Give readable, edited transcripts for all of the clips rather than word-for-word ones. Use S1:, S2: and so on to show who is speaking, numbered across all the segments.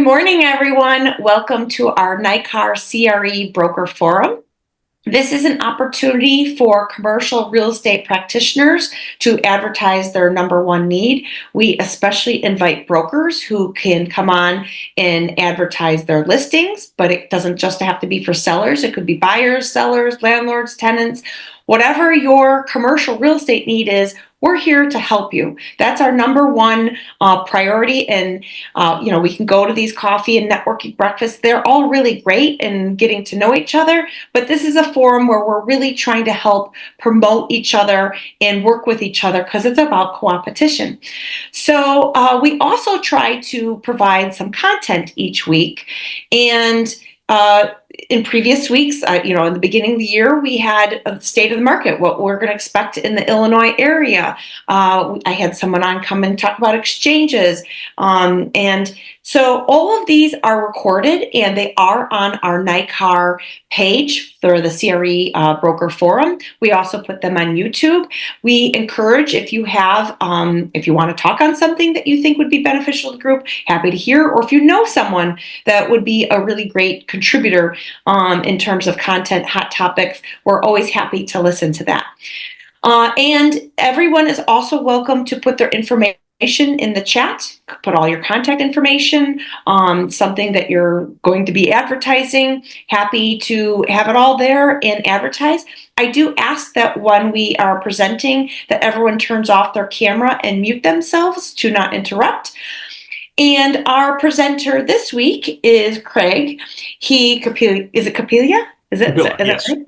S1: morning, everyone. Welcome to our NAR CRE Broker Forum. This is an opportunity for commercial real estate practitioners to advertise their number one need. We especially invite brokers who can come on and advertise their listings, but it doesn't just have to be for sellers. It could be buyers, sellers, landlords, tenants. Whatever your commercial real estate need is, we're here to help you. That's our number one priority. And, we can go to these coffee and networking breakfasts. They're all really great in getting to know each other. But this is a forum where we're really trying to help promote each other and work with each other because it's about co-opetition. So we also try to provide some content each week. And in previous weeks, in the beginning of the year, we had a state of the market, what we're going to expect in the Illinois area. I had someone on come and talk about exchanges. And so all of these are recorded and they are on our NAR page for the CRE Broker Forum. We also put them on YouTube. We encourage if you want to talk on something that you think would be beneficial to the group, happy to hear, or if you know someone that would be a really great contributor in terms of content, hot topics, we're always happy to listen to that. And everyone is also welcome to put their information in the chat, put all your contact information, something that you're going to be advertising. Happy to have it all there and advertise. I do ask that when we are presenting that everyone turns off their camera and mute themselves to not interrupt. And our presenter this week is Craig. Is it Capilia? Is it
S2: Yes.
S1: right?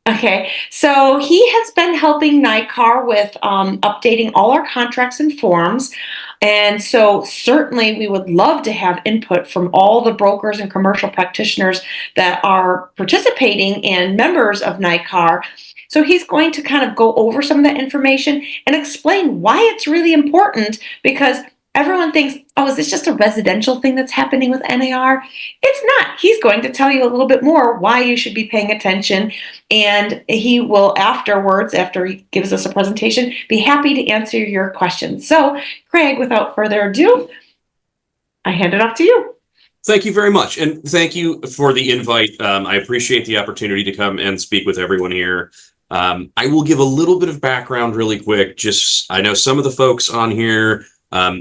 S1: Okay, so he has been helping NAR with updating all our contracts and forms. And so certainly we would love to have input from all the brokers and commercial practitioners that are participating and members of NAR. So he's going to kind of go over some of that information and explain why it's really important, because everyone thinks, oh, is this just a residential thing that's happening with NAR? It's not. He's going to tell you a little bit more why you should be paying attention. And he will afterwards, after he gives us a presentation, be happy to answer your questions. So, Craig, without further ado, I hand it off to you.
S2: Thank you very much. And thank you for the invite. I appreciate the opportunity to come and speak with everyone here. I will give a little bit of background really quick. I know some of the folks on here,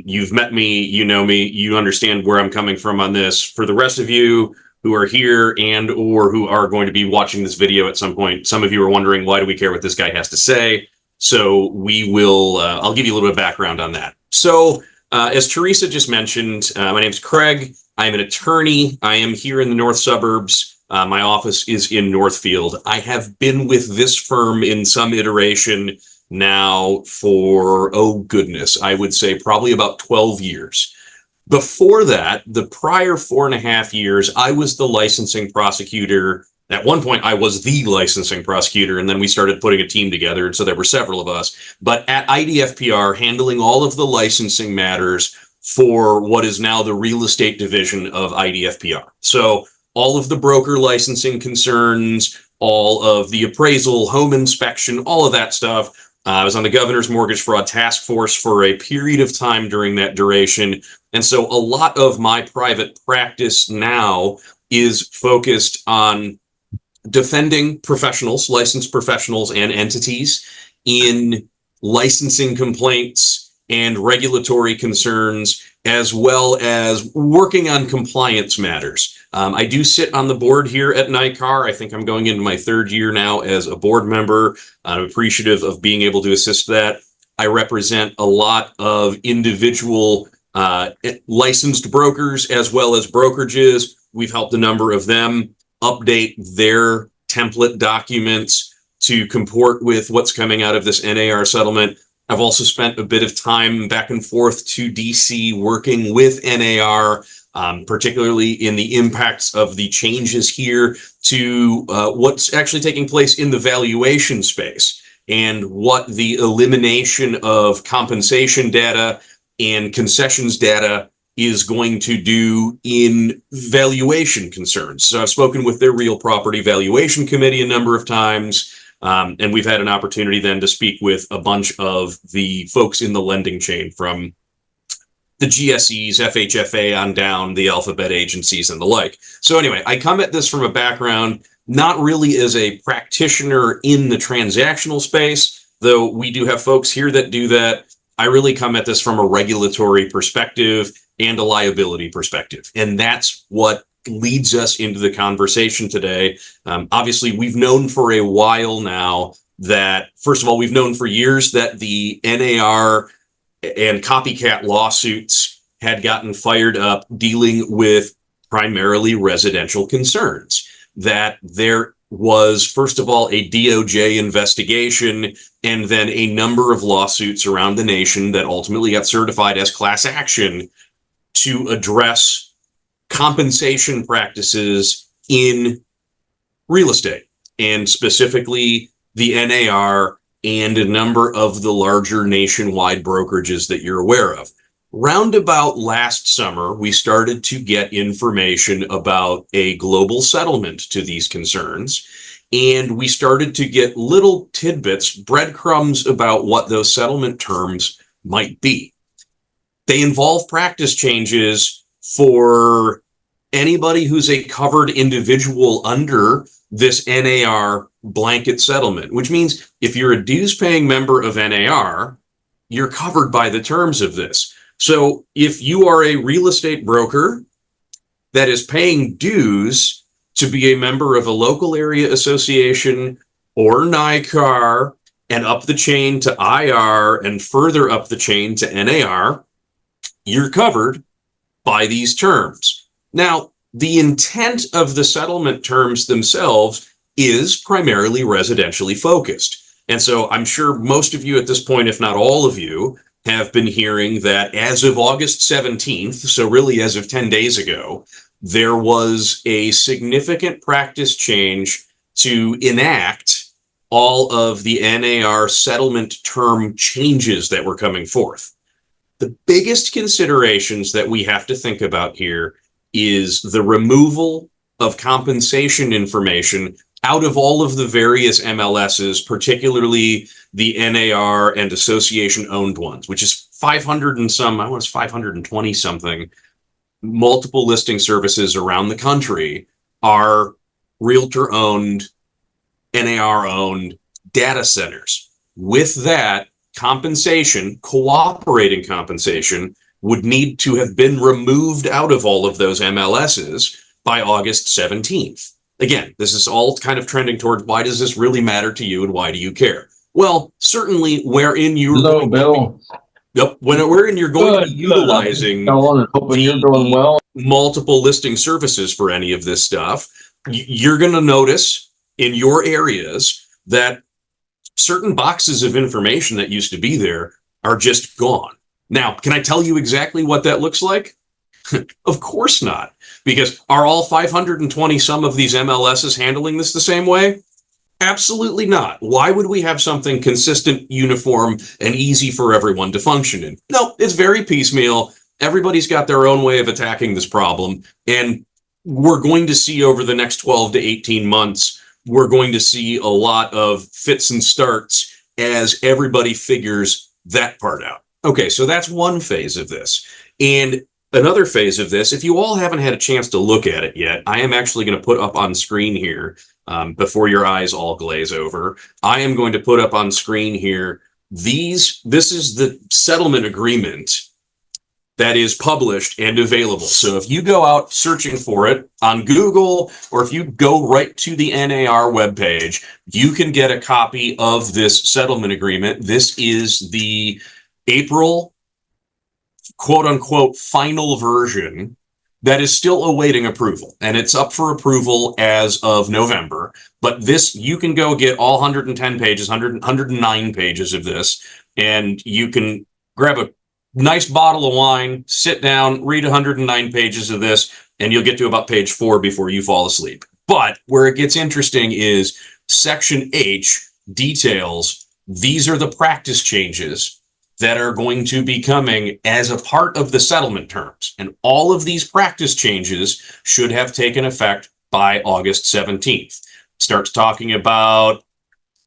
S2: you've met me, you know me, you understand where I'm coming from on this. For the rest of you who are here and or who are going to be watching this video at some point, some of you are wondering, why do we care what this guy has to say? So I'll give you a little bit of background on that. So as Theresa just mentioned, my name's Craig. I'm an attorney. I am here in the north suburbs. My office is in Northfield. I have been with this firm in some iteration now for, I would say probably about 12 years. Before that, the prior 4.5 years, I was the licensing prosecutor. At one point, I was the licensing prosecutor, and then we started putting a team together, and so there were several of us. But at IDFPR, handling all of the licensing matters for what is now the real estate division of IDFPR. So all of the broker licensing concerns, all of the appraisal, home inspection, all of that stuff. I was on the governor's mortgage fraud task force for a period of time during that duration. And so a lot of my private practice now is focused on defending professionals, licensed professionals and entities in licensing complaints and regulatory concerns, as well as working on compliance matters. I do sit on the board here at NAR. I think I'm going into my 3rd year now as a board member. I'm appreciative of being able to assist that. I represent a lot of individual licensed brokers as well as brokerages. We've helped a number of them update their template documents to comport with what's coming out of this NAR settlement. I've also spent a bit of time back and forth to DC working with NAR, particularly in the impacts of the changes here to what's actually taking place in the valuation space and what the elimination of compensation data and concessions data is going to do in valuation concerns. So I've spoken with their real property valuation committee a number of times. And we've had an opportunity then to speak with a bunch of the folks in the lending chain, from the GSEs, FHFA on down, the alphabet agencies and the like. So anyway, I come at this from a background, not really as a practitioner in the transactional space, though we do have folks here that do that. I really come at this from a regulatory perspective and a liability perspective. And that's what leads us into the conversation today. Obviously, we've known for a while now that, first of all, we've known for years that the NAR and copycat lawsuits had gotten fired up dealing with primarily residential concerns, that there was, first of all, a DOJ investigation and then a number of lawsuits around the nation that ultimately got certified as class action to address compensation practices in real estate, and specifically the NAR and a number of the larger nationwide brokerages that you're aware of. Roundabout last summer, we started to get information about a global settlement to these concerns, and we started to get little tidbits, breadcrumbs about what those settlement terms might be. They involve practice changes for anybody who's a covered individual under this NAR blanket settlement, which means if you're a dues-paying member of NAR, you're covered by the terms of this. So if you are a real estate broker that is paying dues to be a member of a local area association or NICAR and up the chain to IR and further up the chain to NAR, you're covered by these terms. Now, the intent of the settlement terms themselves is primarily residentially focused. And so I'm sure most of you at this point, if not all of you, have been hearing that as of August 17th, so really as of 10 days ago, there was a significant practice change to enact all of the NAR settlement term changes that were coming forth. The biggest considerations that we have to think about here is the removal of compensation information out of all of the various MLSs, particularly the NAR and association owned ones, which is 500 and some, I want to say 520 something, multiple listing services around the country are realtor owned, NAR owned data centers. With that, compensation, cooperating compensation, would need to have been removed out of all of those MLSs by August 17th. Again, this is all kind of trending towards why does this really matter to you and why do you care? Well, certainly wherein you're
S3: Hello, Bill.
S2: wherein you're going to be utilizing
S3: hoping you're doing well.
S2: multiple listing services for any of this stuff, you're going to notice in your areas that certain boxes of information that used to be there are just gone. Now, can I tell you exactly what that looks like? Of course not, because are all 520 some of these MLSs handling this the same way? Absolutely not. Why would we have something consistent, uniform, and easy for everyone to function in? No, it's very piecemeal. Everybody's got their own way of attacking this problem, and we're going to see over the next 12 to 18 months, we're going to see a lot of fits and starts as everybody figures that part out. Okay, so that's one phase of this. And another phase of this, if you all haven't had a chance to look at it yet, I am actually going to put up on screen here, before your eyes all glaze over, I am going to put up on screen here, this is the settlement agreement that is published and available. So if you go out searching for it on Google, or if you go right to the NAR webpage, you can get a copy of this settlement agreement. This is the April, quote unquote, final version that is still awaiting approval. And it's up for approval as of November. But this, you can go get all 110 pages, 109 pages of this, and you can grab a nice bottle of wine, sit down, read 109 pages of this, and you'll get to about page 4 before you fall asleep. But where it gets interesting is section H details, these are the practice changes that are going to be coming as a part of the settlement terms. And all of these practice changes should have taken effect by August 17th. Starts talking about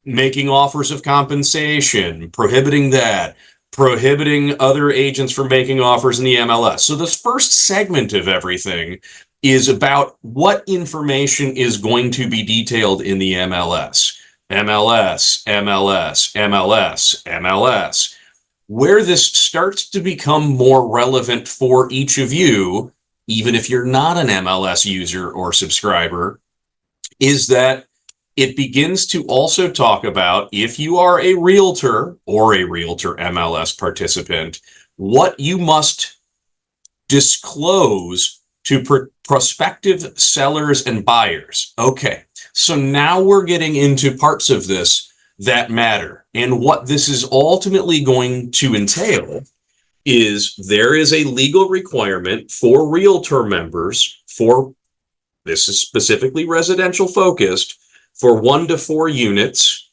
S2: making offers of compensation, prohibiting that, prohibiting other agents from making offers in the MLS. So this first segment of everything is about what information is going to be detailed in the MLS. MLS, MLS, MLS, MLS. Where this starts to become more relevant for each of you, even if you're not an MLS user or subscriber, is that it begins to also talk about, if you are a realtor or a realtor MLS participant, what you must disclose to prospective sellers and buyers. Okay, so now we're getting into parts of this that matter. And what this is ultimately going to entail is there is a legal requirement for realtor members, for this is specifically residential focused, for 1 to 4 units.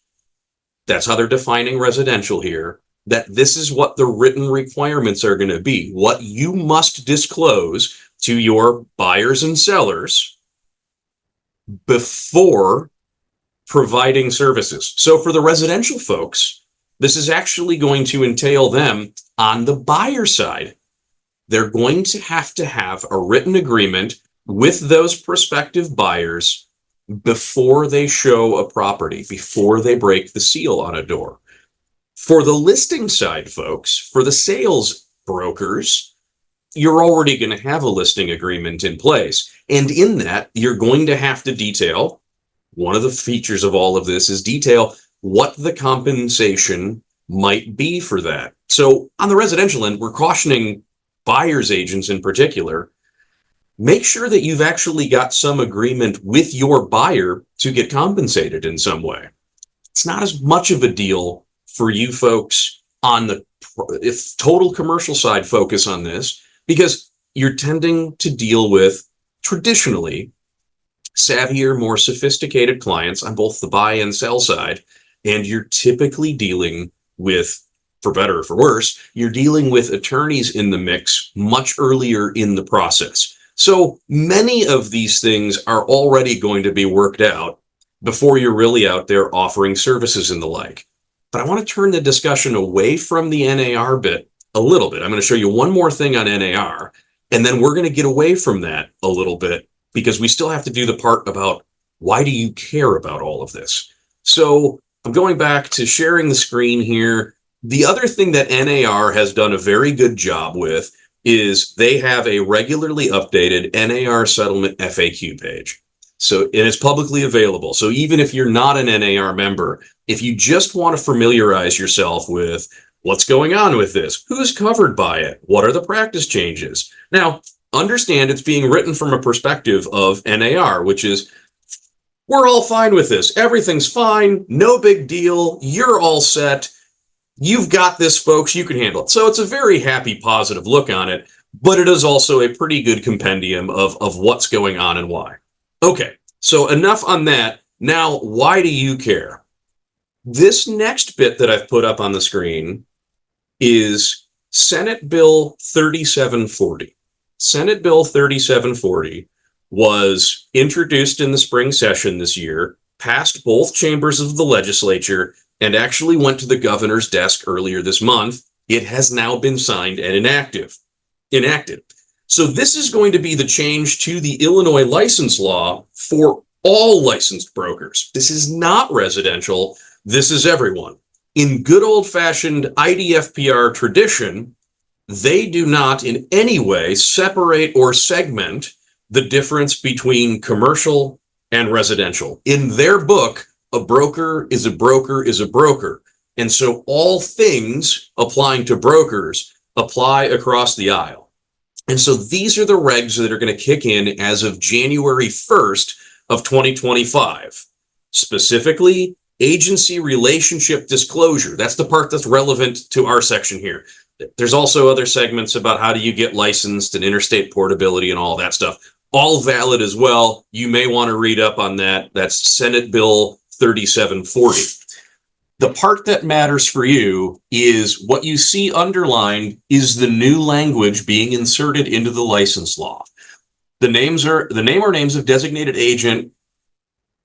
S2: That's how they're defining residential here, that this is what the written requirements are going to be, what you must disclose to your buyers and sellers before providing services. So for the residential folks, this is actually going to entail them on the buyer side. They're going to have a written agreement with those prospective buyers before they show a property, before they break the seal on a door. For the listing side folks, for the sales brokers, you're already going to have a listing agreement in place. And in that, you're going to have to detail, one of the features of all of this is detail what the compensation might be for that. So on the residential end, we're cautioning buyer's agents in particular, make sure that you've actually got some agreement with your buyer to get compensated in some way. It's not as much of a deal for you folks on the if total commercial side focus on this, because you're tending to deal with traditionally savvier, more sophisticated clients on both the buy and sell side. And you're typically dealing with, for better or for worse, you're dealing with attorneys in the mix much earlier in the process. So many of these things are already going to be worked out before you're really out there offering services and the like. But I want to turn the discussion away from the NAR bit a little bit. I'm going to show you one more thing on NAR, and then we're going to get away from that a little bit because we still have to do the part about why do you care about all of this? So I'm going back to sharing the screen here. The other thing that NAR has done a very good job with is they have a regularly updated NAR settlement FAQ page. So it is publicly available. So even if you're not an NAR member, if you just want to familiarize yourself with what's going on with this, who's covered by it, what are the practice changes? Now, understand it's being written from a perspective of NAR, which is we're all fine with this. Everything's fine. No big deal. You're all set. You've got this, folks. You can handle it. So it's a very happy, positive look on it, but it is also a pretty good compendium of what's going on and why. Okay, so enough on that. Now, why do you care? This next bit that I've put up on the screen is Senate Bill 3740. Senate Bill 3740 was introduced in the spring session this year, passed both chambers of the legislature, and actually went to the governor's desk earlier this month. It has now been signed and enacted. So this is going to be the change to the Illinois license law for all licensed brokers. This is not residential. This is everyone. In good old-fashioned IDFPR tradition, they do not in any way separate or segment the difference between commercial and residential. In their book, a broker is a broker is a broker. And so all things applying to brokers apply across the aisle. And so these are the regs that are going to kick in as of January 1st of 2025. Specifically, agency relationship disclosure. That's the part that's relevant to our section here. There's also other segments about how do you get licensed and interstate portability and all that stuff. All valid as well. You may want to read up on that. That's Senate Bill 3740. The part that matters for you is what you see underlined is the new language being inserted into the license law. The name or names of designated agent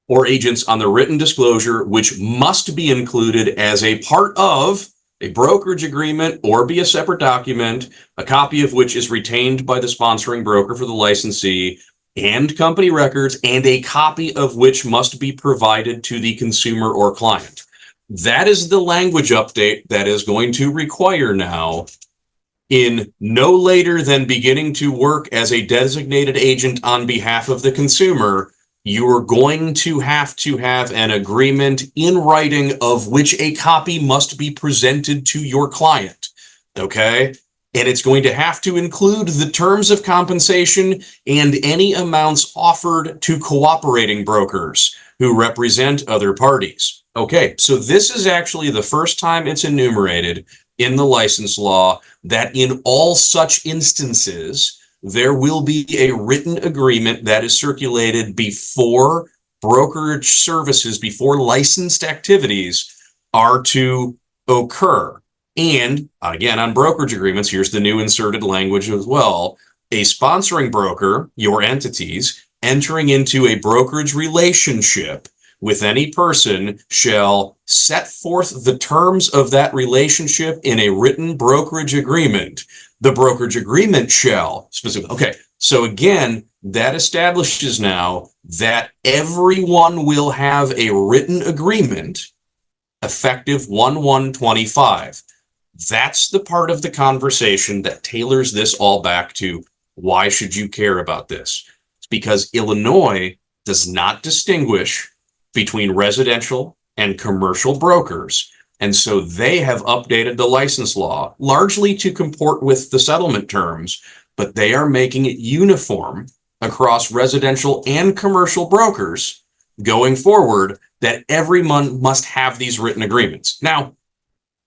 S2: or agents on the written disclosure, which must be included as a part of a brokerage agreement or be a separate document, a copy of which is retained by the sponsoring broker for the licensee and company records, and a copy of which must be provided to the consumer or client. That is the language update that is going to require now, in no later than beginning to work as a designated agent on behalf of the consumer, you're going to have an agreement in writing of which a copy must be presented to your client. Okay? And it's going to have to include the terms of compensation and any amounts offered to cooperating brokers who represent other parties. Okay, so this is actually the first time it's enumerated in the license law that in all such instances, there will be a written agreement that is circulated before brokerage services, before licensed activities are to occur. And again, on brokerage agreements, here's the new inserted language as well. A sponsoring broker, your entities, entering into a brokerage relationship with any person shall set forth the terms of that relationship in a written brokerage agreement. The brokerage agreement shall specifically. Okay, so again, that establishes now that everyone will have a written agreement effective 1/1/25. That's the part of the conversation that tailors this all back to why should you care about this? It's because Illinois does not distinguish between residential and commercial brokers. And so they have updated the license law largely to comport with the settlement terms, but they are making it uniform across residential and commercial brokers going forward that everyone must have these written agreements. Now,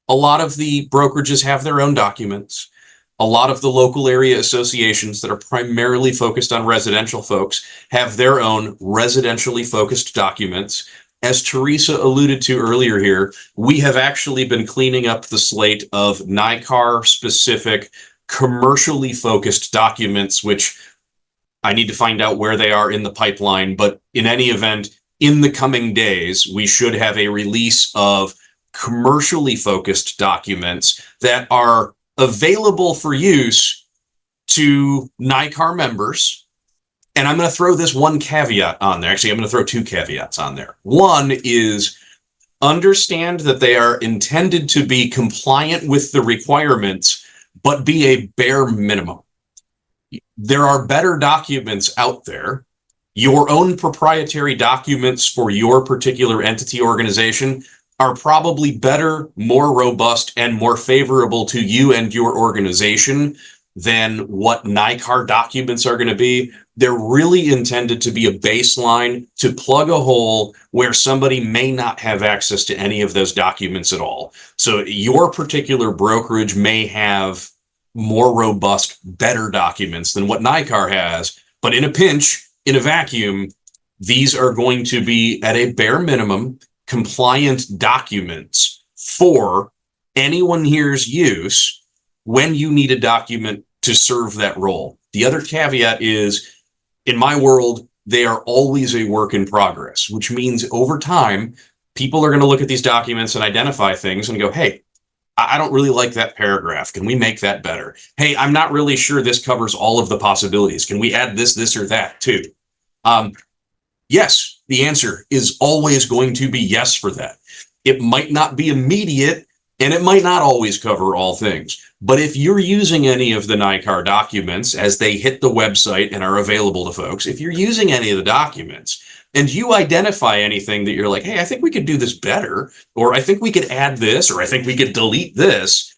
S2: a lot of the brokerages have their own documents. A lot of the local area associations that are primarily focused on residential folks have their own residentially focused documents. As Theresa alluded to earlier here, we have actually been cleaning up the slate of NAR specific commercially focused documents, which I need to find out where they are in the pipeline. But in any event, in the coming days, we should have a release of commercially focused documents that are available for use to NAR members. And I'm going to throw this one caveat on there. Actually, I'm going to throw two caveats on there. One is understand that they are intended to be compliant with the requirements, but be a bare minimum. There are better documents out there. Your own proprietary documents for your particular entity organization are probably better, more robust, and more favorable to you and your organization than what NAR documents are going to be. They're really intended to be a baseline to plug a hole where somebody may not have access to any of those documents at all. So your particular brokerage may have more robust, better documents than what NAR has, but in a pinch, in a vacuum, these are going to be at a bare minimum compliant documents for anyone here's use when you need a document to serve that role. The other caveat is, in my world, they are always a work in progress, which means over time, people are going to look at these documents and identify things and go, hey, I don't really like that paragraph. Can we make that better? Hey, I'm not really sure this covers all of the possibilities. Can we add this, or that too? Yes, the answer is always going to be yes for that. It might not be immediate, and it might not always cover all things. But if you're using any of the NAR documents as they hit the website and are available to folks, if you're using any of the documents and you identify anything that you're like, hey, I think we could do this better, or I think we could add this, or I think we could delete this,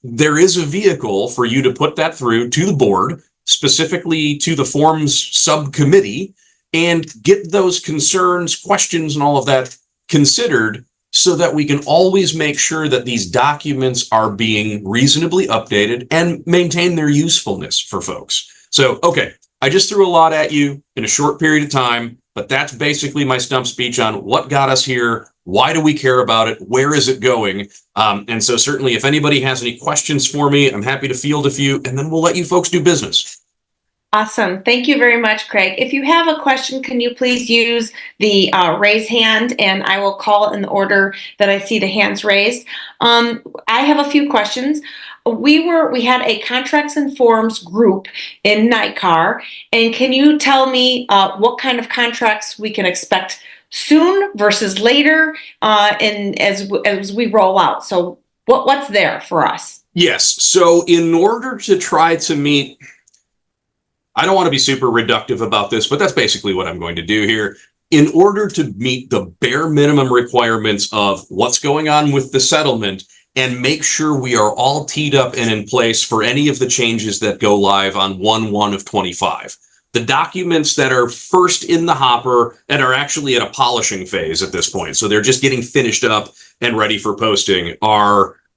S2: there is a vehicle for you to put that through to the board, specifically to the forms subcommittee, and get those concerns, questions, and all of that considered so that we can always make sure that these documents are being reasonably updated and maintain their usefulness for folks. So, okay, I just threw a lot at you in a short period of time, but that's basically my stump speech on what got us here. Why do we care about it? Where is it going? And so certainly if anybody has any questions for me, I'm happy to field a few, and then we'll let you folks do business.
S1: Awesome. Thank you very much, Craig. If you have a question, can you please use the raise hand, and I will call in the order that I see the hands raised. I have a few questions. We had a contracts and forms group in NICAR, and can you tell me what kind of contracts we can expect soon versus later, and as we roll out? So what's there for us?
S2: Yes. So in order to try to meet, I don't want to be super reductive about this, but that's basically what I'm going to do here. In order to meet the bare minimum requirements of what's going on with the settlement and make sure we are all teed up and in place for any of the changes that go live on 1/1/25. The documents that are first in the hopper and are actually at a polishing phase at this point, so they're just getting finished up and ready for posting,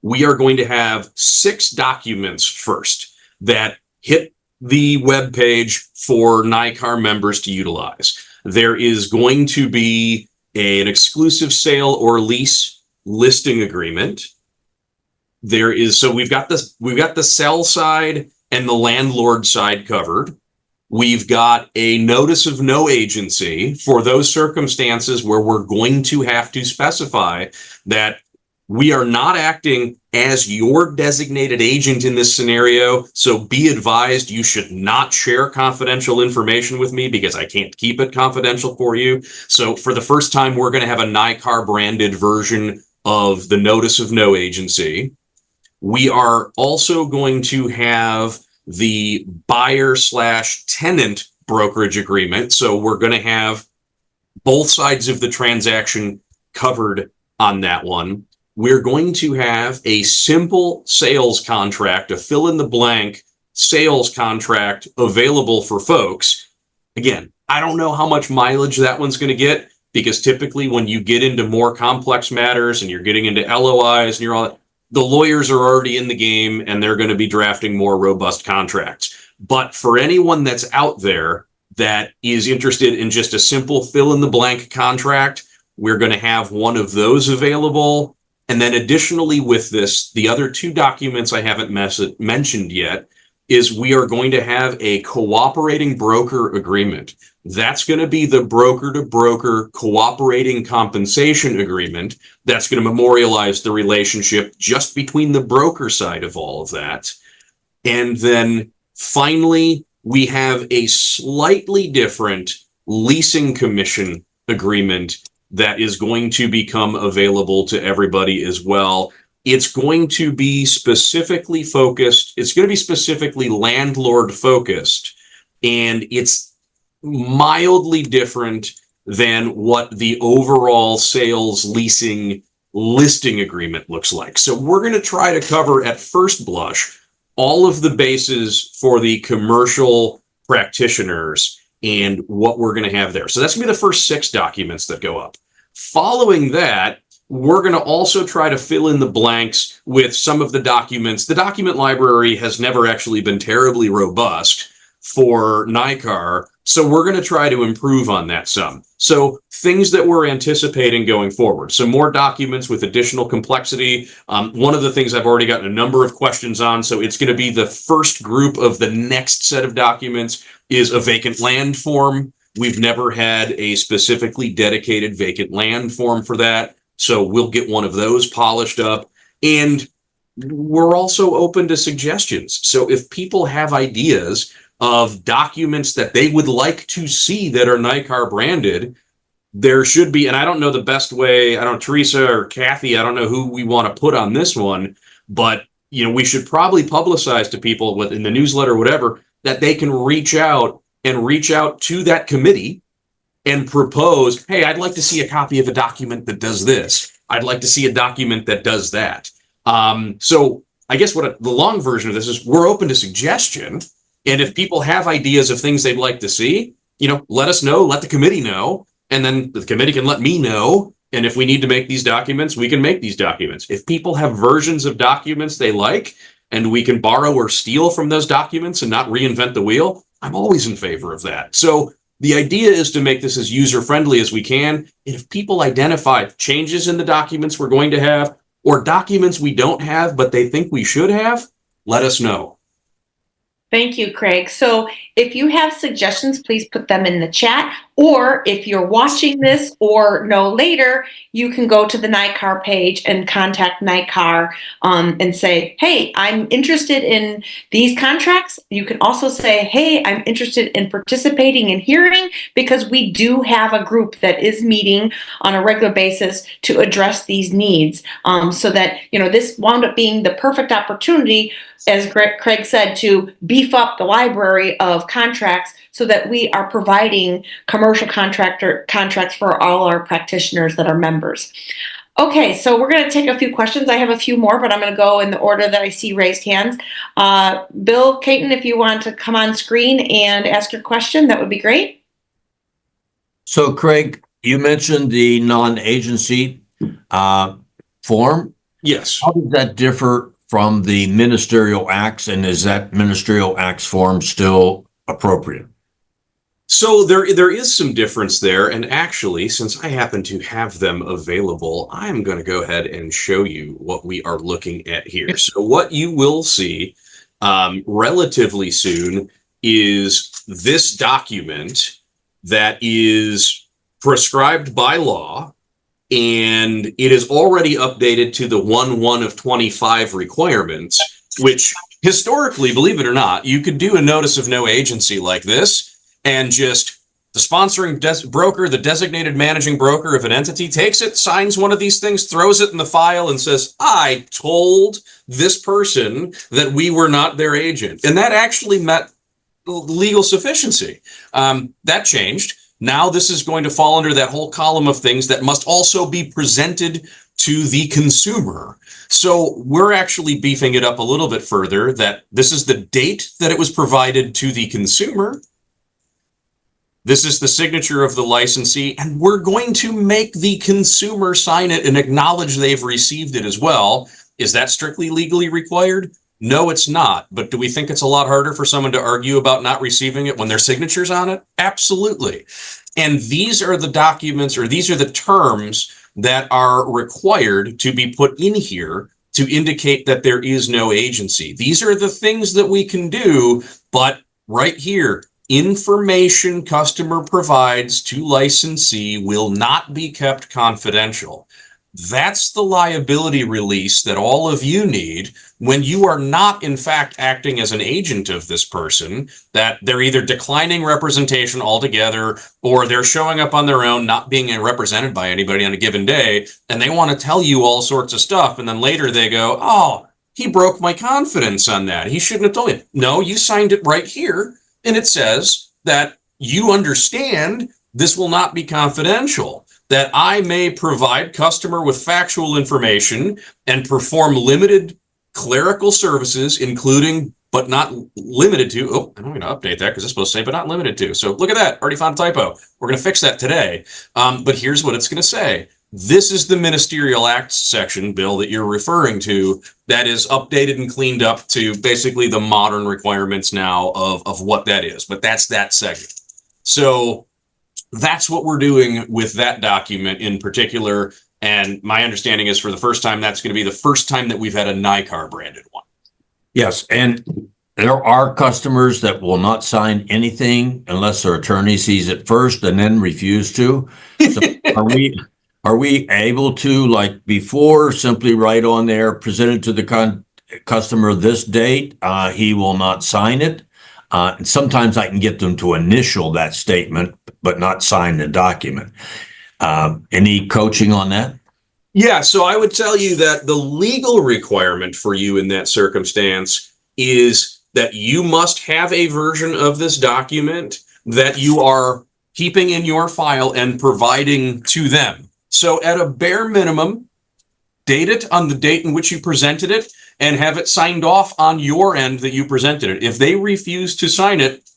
S2: we are going to have 6 documents first that hit the web page for NICAR members to utilize. There is going to be an exclusive sale or lease listing agreement. So we've got the sell side and the landlord side covered. We've got a notice of no agency for those circumstances where we're going to have to specify that we are not acting as your designated agent in this scenario. So be advised, you should not share confidential information with me because I can't keep it confidential for you. So for the first time, we're going to have a NICAR branded version of the notice of no agency. We are also going to have the buyer/tenant brokerage agreement. So we're going to have both sides of the transaction covered on that one. We're going to have a simple sales contract, a fill in the blank sales contract available for folks. Again, I don't know how much mileage that one's going to get, because typically when you get into more complex matters and you're getting into LOIs and you're all, the lawyers are already in the game and they're going to be drafting more robust contracts. But for anyone that's out there that is interested in just a simple fill in the blank contract, we're going to have one of those available. And then additionally with this, the other 2 documents I haven't mentioned yet is we are going to have a cooperating broker agreement. That's going to be the broker to broker cooperating compensation agreement. That's going to memorialize the relationship just between the broker side of all of that. And then finally, we have a slightly different leasing commission agreement that is going to become available to everybody as well. It's going to be specifically focused. It's going to be specifically landlord focused, and it's mildly different than what the overall sales leasing listing agreement looks like. So we're going to try to cover at first blush all of the bases for the commercial practitioners and what we're going to have there. So that's going to be the first 6 documents that go up. Following that, we're going to also try to fill in the blanks with some of the documents. The document library has never actually been terribly robust for NICAR, so we're going to try to improve on that some. So things that we're anticipating going forward. So more documents with additional complexity. One of the things I've already gotten a number of questions on, so it's going to be the first group of the next set of documents is a vacant land form. We've never had a specifically dedicated vacant land form for that. So we'll get one of those polished up. And we're also open to suggestions. So if people have ideas of documents that they would like to see that are NICAR branded, there should be, and I don't know the best way, I don't know, Theresa or Kathy, I don't know who we want to put on this one, but we should probably publicize to people within the newsletter or whatever, that they can reach out to that committee and propose, hey, I'd like to see a copy of a document that does this. I'd like to see a document that does that. So I guess the long version of this is we're open to suggestion. And if people have ideas of things they'd like to see, let us know, let the committee know, and then the committee can let me know. And if we need to make these documents, we can make these documents. If people have versions of documents they like, and we can borrow or steal from those documents and not reinvent the wheel, I'm always in favor of that. So the idea is to make this as user-friendly as we can. And if people identify changes in the documents we're going to have, or documents we don't have but they think we should have, let us know.
S1: Thank you, Craig. So if you have suggestions, please put them in the chat. Or if you're watching this or know later, you can go to the NICAR page and contact NICAR and say, hey, I'm interested in these contracts. You can also say, hey, I'm interested in participating in hearing, because we do have a group that is meeting on a regular basis to address these needs. So that, this wound up being the perfect opportunity, as Craig said, to beef up the library of contracts so that we are providing commercial contracts for all our practitioners that are members. Okay, so we're going to take a few questions. I have a few more, but I'm going to go in the order that I see raised hands. Bill Caton, if you want to come on screen and ask your question, that would be great.
S3: So Craig, you mentioned the non-agency form.
S2: Yes.
S3: How does that differ from the ministerial acts, and is that ministerial acts form still appropriate?
S2: So there is some difference there, and actually, since I happen to have them available, I'm going to go ahead and show you what we are looking at here. So what you will see relatively soon is this document that is prescribed by law, and it is already updated to the 1/1 of 25 requirements, which historically, believe it or not, you could do a notice of no agency like this, and just the sponsoring broker, the designated managing broker of an entity, takes it, signs one of these things, throws it in the file, and says, I told this person that we were not their agent. And that actually met legal sufficiency. That changed. Now this is going to fall under that whole column of things that must also be presented to the consumer. So we're actually beefing it up a little bit further, that this is the date that it was provided to the consumer. This is the signature of the licensee, and we're going to make the consumer sign it and acknowledge they've received it as well. Is that strictly legally required? No, it's not. But do we think it's a lot harder for someone to argue about not receiving it when their signature's on it? Absolutely. And these are the documents, or these are the terms that are required to be put in here to indicate that there is no agency. These are the things that we can do, but right here, information customer provides to licensee will not be kept confidential. That's the liability release that all of you need when you are not, in fact, acting as an agent of this person, that they're either declining representation altogether or they're showing up on their own, not being represented by anybody on a given day, and they want to tell you all sorts of stuff. And then later they go, oh, he broke my confidence on that. He shouldn't have told me. No, you signed it right here. And it says that you understand this will not be confidential, that I may provide customer with factual information and perform limited clerical services, including but not limited to. Oh, I'm going to update that because it's supposed to say but not limited to. So look at that. Already found a typo. We're going to fix that today. But here's what it's going to say. This is the ministerial acts section, Bill, that you're referring to, that is updated and cleaned up to basically the modern requirements now of what that is. But that's that segment. So that's what we're doing with that document in particular. And my understanding is for the first time, that's going to be the first time that we've had a NICAR branded one.
S3: Yes, and there are customers that will not sign anything unless their attorney sees it first and then refuse to. So are we able to, like before, simply write on there, presented to the customer this date, he will not sign it? And sometimes I can get them to initial that statement, but not sign the document. Any coaching on that?
S2: Yeah, so I would tell you that the legal requirement for you in that circumstance is that you must have a version of this document that you are keeping in your file and providing to them. So at a bare minimum, date it on the date in which you presented it and have it signed off on your end that you presented it. If they refuse to sign it,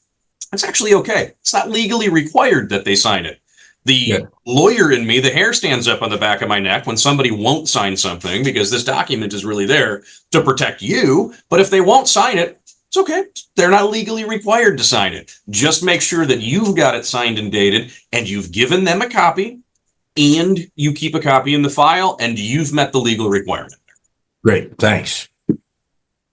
S2: that's actually okay. It's not legally required that they sign it. The lawyer in me, the hair stands up on the back of my neck when somebody won't sign something, because this document is really there to protect you. But if they won't sign it, it's okay. They're not legally required to sign it. Just make sure that you've got it signed and dated and you've given them a copy and you keep a copy in the file and you've met the legal requirement.
S3: Great, thanks.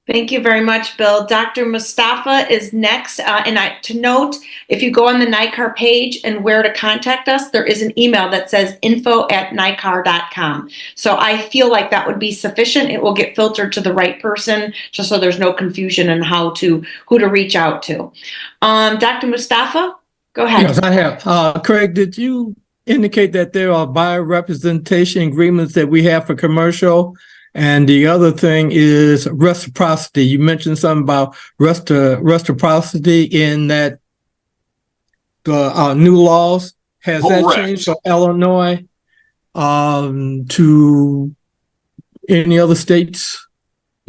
S1: Thank you very much, Bill. Dr. Mustafa is next. To note, if you go on the NICAR page and where to contact us, there is an email that says info@nicar.com. So I feel like that would be sufficient. It will get filtered to the right person, just so there's no confusion in who to reach out to. Dr. Mustafa, go ahead.
S4: Yes, I have. Craig, did you indicate that there are buyer representation agreements that we have for commercial? And the other thing is reciprocity. You mentioned something about reciprocity in that the new laws. Has that
S2: Correct.
S4: changed from Illinois to any other states?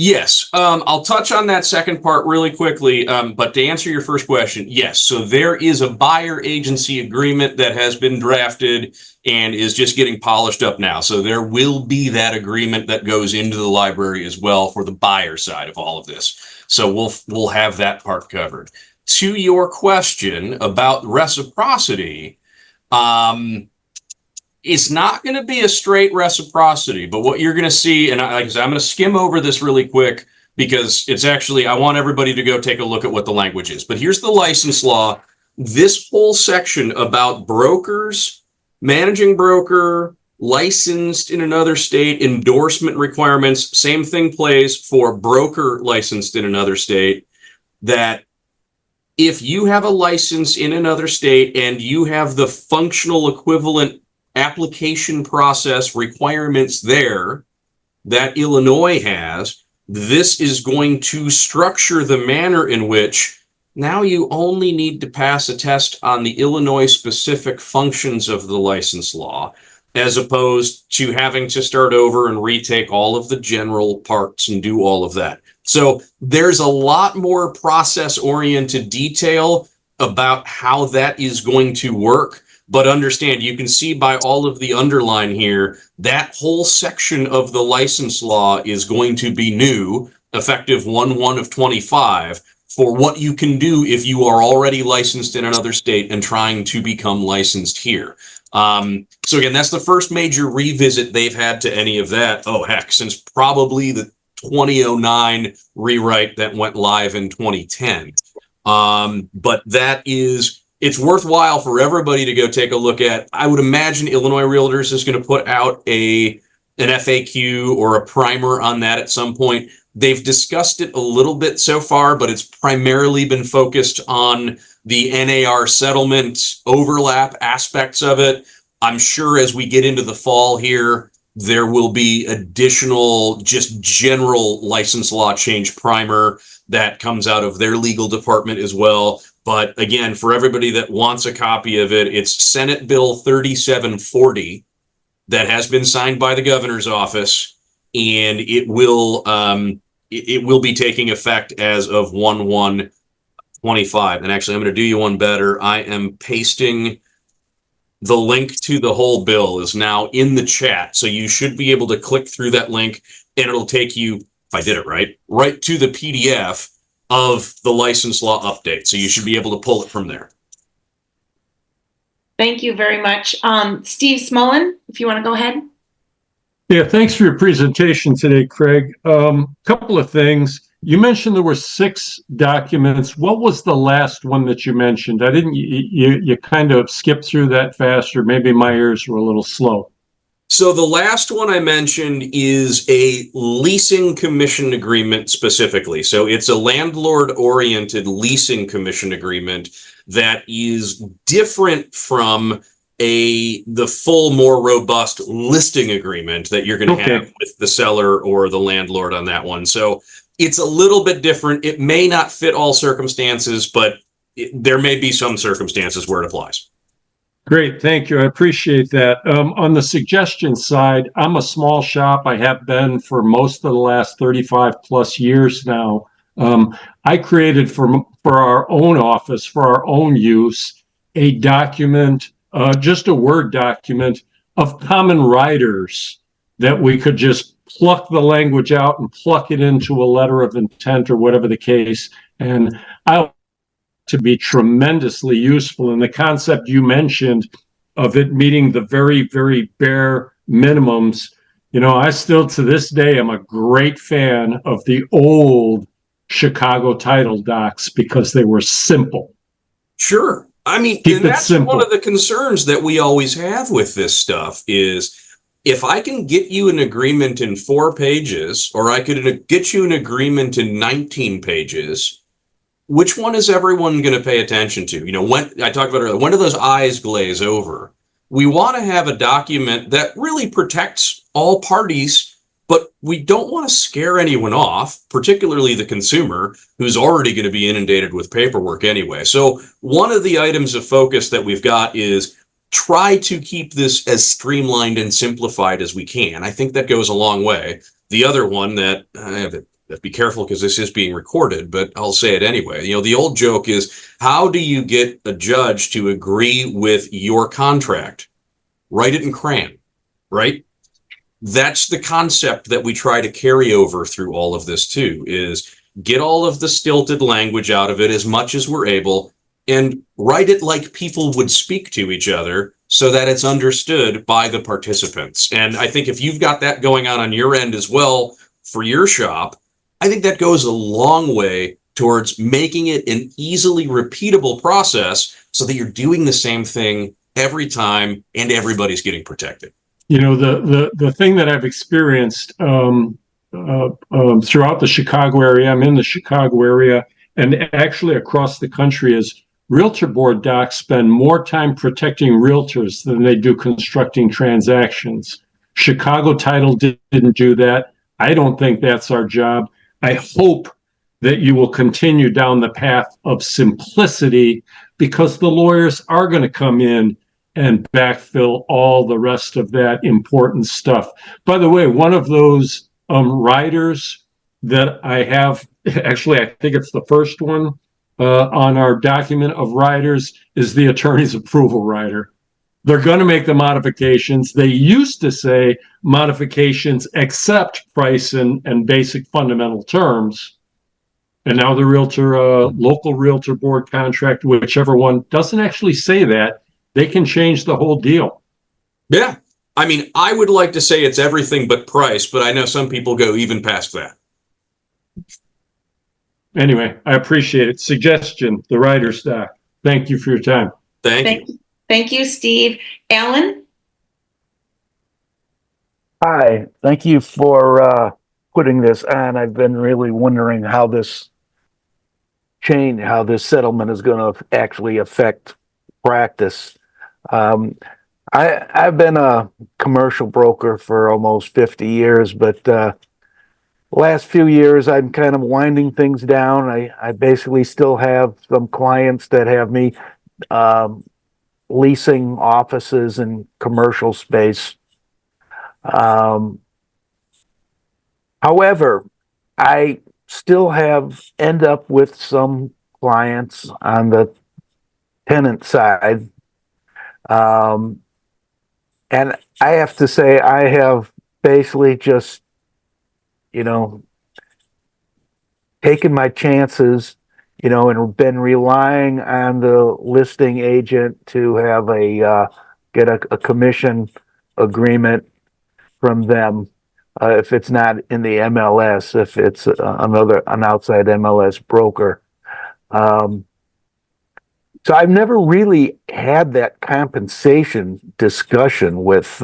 S2: Yes, I'll touch on that second part really quickly, but to answer your first question, yes. So there is a buyer agency agreement that has been drafted and is just getting polished up now. So there will be that agreement that goes into the library as well for the buyer side of all of this. So we'll have that part covered. To your question about reciprocity, it's not going to be a straight reciprocity, but what you're going to see, and like I said, I'm going to skim over this really quick because it's actually, I want everybody to go take a look at what the language is. But here's the license law. This whole section about brokers, managing broker, licensed in another state, endorsement requirements, same thing plays for broker licensed in another state, that if you have a license in another state and you have the functional equivalent application process requirements there that Illinois has, this is going to structure the manner in which now you only need to pass a test on the Illinois specific functions of the license law, as opposed to having to start over and retake all of the general parts and do all of that. So there's a lot more process-oriented detail about how that is going to work. But understand, you can see by all of the underline here, that whole section of the license law is going to be new, effective 1/1 of 25, for what you can do if you are already licensed in another state and trying to become licensed here. So again, that's the first major revisit they've had to any of that. Oh, heck, since probably the 2009 rewrite that went live in 2010. But that is... it's worthwhile for everybody to go take a look at. I would imagine Illinois Realtors is going to put out an FAQ or a primer on that at some point. They've discussed it a little bit so far, but it's primarily been focused on the NAR settlement overlap aspects of it. I'm sure as we get into the fall here, there will be additional just general license law change primer that comes out of their legal department as well. But again, for everybody that wants a copy of it, it's Senate Bill 3740 that has been signed by the governor's office, and it will be taking effect as of 1/1/25. And actually, I'm going to do you one better. I am pasting the link to the whole bill is now in the chat, so you should be able to click through that link, and it'll take you, if I did it right to the PDF of the license law update. So you should be able to pull it from there.
S1: Thank you very much. Steve Smullen, if you want to go ahead.
S5: Yeah, thanks for your presentation today, Craig. Couple of things. You mentioned there were 6 documents. What was the last one that you mentioned? I didn't, you kind of skipped through that fast, or maybe my ears were a little slow.
S2: So the last one I mentioned is a leasing commission agreement specifically. So it's a landlord-oriented leasing commission agreement that is different from the full, more robust listing agreement that you're going to have with the seller or the landlord on that one. So it's a little bit different. It may not fit all circumstances, but there may be some circumstances where it applies.
S5: Great, thank you. I appreciate that. On the suggestion side, I'm a small shop. I have been for most of the last 35 plus years now. I created for our own office, for our own use, a document, just a Word document of common writers that we could just pluck the language out and pluck it into a letter of intent or whatever the case. And I to be tremendously useful. And the concept you mentioned of it meeting the very, very bare minimums, you know, I still to this day am a great fan of the old Chicago title docs because they were simple.
S2: Sure. I mean,
S5: Keep
S2: and
S5: it
S2: that's
S5: simple.
S2: one of the concerns that we always have with this stuff is if I can get you an agreement in 4 pages, or I could get you an agreement in 19 pages, which one is everyone going to pay attention to? You know, when I talked about earlier, when do those eyes glaze over? We want to have a document that really protects all parties, but we don't want to scare anyone off, particularly the consumer who's already going to be inundated with paperwork anyway. So one of the items of focus that we've got is try to keep this as streamlined and simplified as we can. I think that goes a long way. The other one that I have to be careful because this is being recorded, but I'll say it anyway. You know, the old joke is, how do you get a judge to agree with your contract? Write it in crayon, right? That's the concept that we try to carry over through all of this too, is get all of the stilted language out of it as much as we're able and write it like people would speak to each other so that it's understood by the participants. And I think if you've got that going on your end as well for your shop, I think that goes a long way towards making it an easily repeatable process so that you're doing the same thing every time and everybody's getting protected.
S5: You know, the thing that I've experienced throughout the Chicago area, I'm in the Chicago area, and actually across the country, is realtor board docs spend more time protecting realtors than they do constructing transactions. Chicago Title didn't do that. I don't think that's our job. I hope that you will continue down the path of simplicity, because the lawyers are going to come in and backfill all the rest of that important stuff. By the way, one of those riders that I have, actually, I think it's the first one on our document of riders, is the attorney's approval rider. They're going to make the modifications. They used to say modifications except price and basic fundamental terms. And now the local realtor board contract, whichever one, doesn't actually say that. They can change the whole deal.
S2: Yeah. I mean, I would like to say it's everything but price, but I know some people go even past that.
S5: Anyway, I appreciate it. Suggestion, the writer's doc. Thank you for your time.
S2: Thank you.
S1: Thank you, Steve. Alan?
S6: Hi, thank you for putting this on. I've been really wondering how this settlement is going to actually affect practice. I've been a commercial broker for almost 50 years, but last few years I'm kind of winding things down. I basically still have some clients that have me leasing offices and commercial space. However, I still end up with some clients on the tenant side. And I have to say, I have basically just, taken my chances, and been relying on the listing agent to have get a commission agreement from them. If it's not in the MLS, if it's an outside MLS broker. So I've never really had that compensation discussion with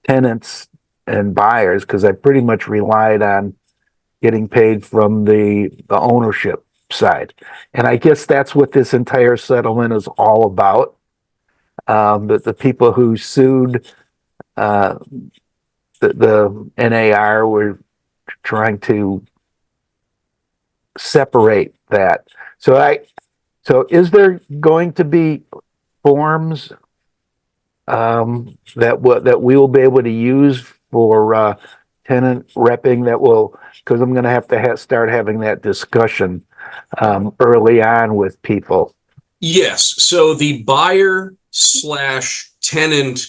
S6: tenants and buyers, because I pretty much relied on getting paid from the ownership side. And I guess that's what this entire settlement is all about. The people who sued the NAR were trying to separate that. So is there going to be forms that we will be able to use for tenant repping, because I'm going to have to start having that discussion early on with people?
S2: Yes. So the buyer/tenant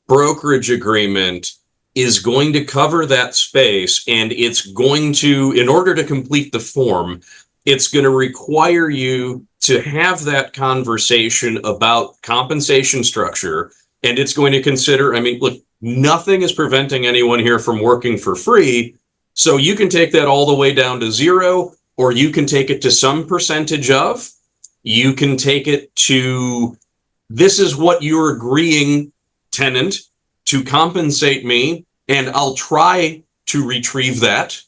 S2: brokerage agreement is going to cover that space, and it's going to, in order to complete the form, it's going to require you to have that conversation about compensation structure. And it's going to consider, I mean, look, nothing is preventing anyone here from working for free, So you can take that all the way down to 0, or you can take it to some percentage of. You can take it to, this is what you're agreeing, tenant, to compensate me, and I'll try to retrieve that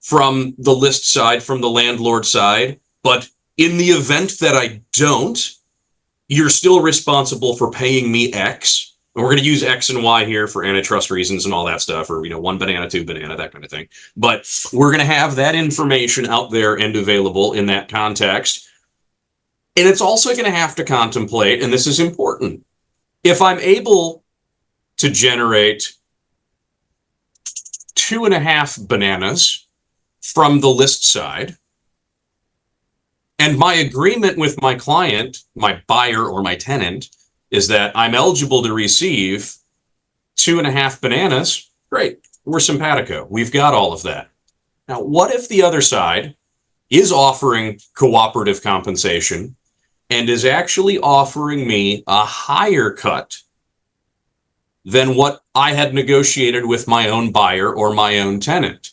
S2: from the list side, from the landlord side. But in the event that I don't, you're still responsible for paying me X. And we're going to use X and Y here for antitrust reasons and all that stuff, or, 1 banana, 2 banana, that kind of thing. But we're going to have that information out there and available in that context. And it's also going to have to contemplate, and this is important, if I'm able to generate 2.5 bananas from the list side, and my agreement with my client, my buyer or my tenant, is that I'm eligible to receive 2.5 bananas, great, we're simpatico. We've got all of that. Now, what if the other side is offering cooperative compensation and is actually offering me a higher cut than what I had negotiated with my own buyer or my own tenant?